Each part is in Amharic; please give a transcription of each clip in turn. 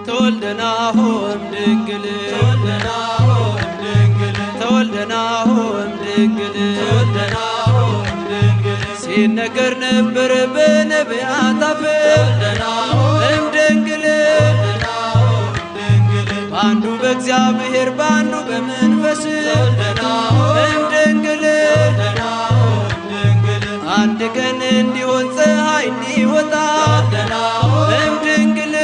ተወልደናሆም ድንግል ተወልደናሆም ድንግል ተወልደናሆም ድንግል ተወልደናሆም ድንግል ሲነገር ነበር በነቢያት አፍ ተወልደናሆም ድንግል በአንዱ በእግዚአብሔር በአንዱ በመንፈስ ተወልደናሆም ድንግል አንድ ቀን እንዲሆን ፀሐይ እንዲወጣ ተወልደናሆም ድንግል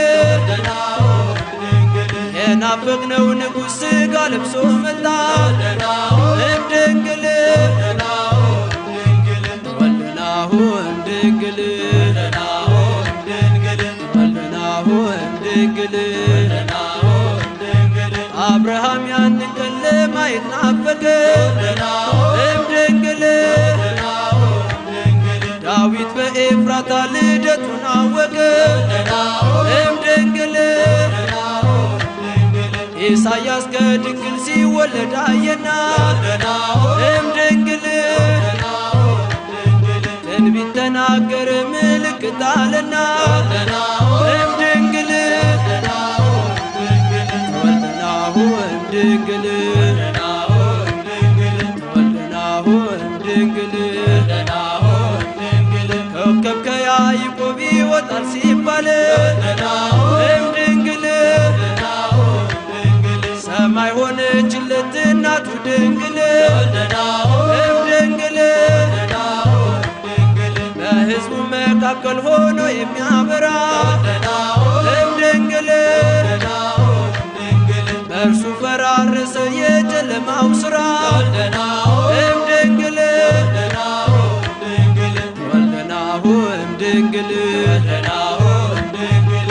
የናፈቅነው ንጉሥ ሥጋ ለብሶ መጣ ተወልደናሆም ድንግል ተወልደናሆም ድንግል ተወልደናሆም ድንግል አብርሃም ያንን ቀን ለማየት ናፈቀ ተወልደናሆም ድንግል ዳዊት በኤፍራታ ልደቱን አወቀ ተወልደናሆም ድንግል ኢሳያስ ከድንግል ሲወለድ አየና ተወልደናሆም ድንግል ትንቢት ተናገረ ምልክት አለና ተወልደናሆም ድንግል ተወልደናሆም ድንግል ተወልደናሆም ድንግል ኮከብ ከያዕቆብ ይወጣል ሲባል ተወልደናሆም ድንግል ሰማይ ሆነችለት እናቱ ድንግል ተወልደናሆም ድንግል በሕዝቡ መካከል ሆኖ የሚያበራ ተወልደናሆም ድንግል በእርሱ ፈራረሰ የጨለማው ሥራ ተወልደናሆም ድንግል ተወልደናሆም ድንግል ተወልደናሆም ድንግል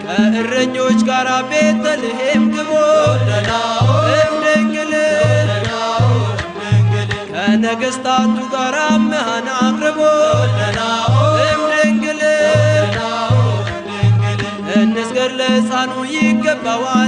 ከእረኞች ጋር ቤተልሔም ግቦ ተወልደናሆም ድንግል ከነገሥታቱ ጋር መሃን አቅርቦ ተወልደናሆም ድንግል እንስገድ ለሕፃኑ ይገባዋል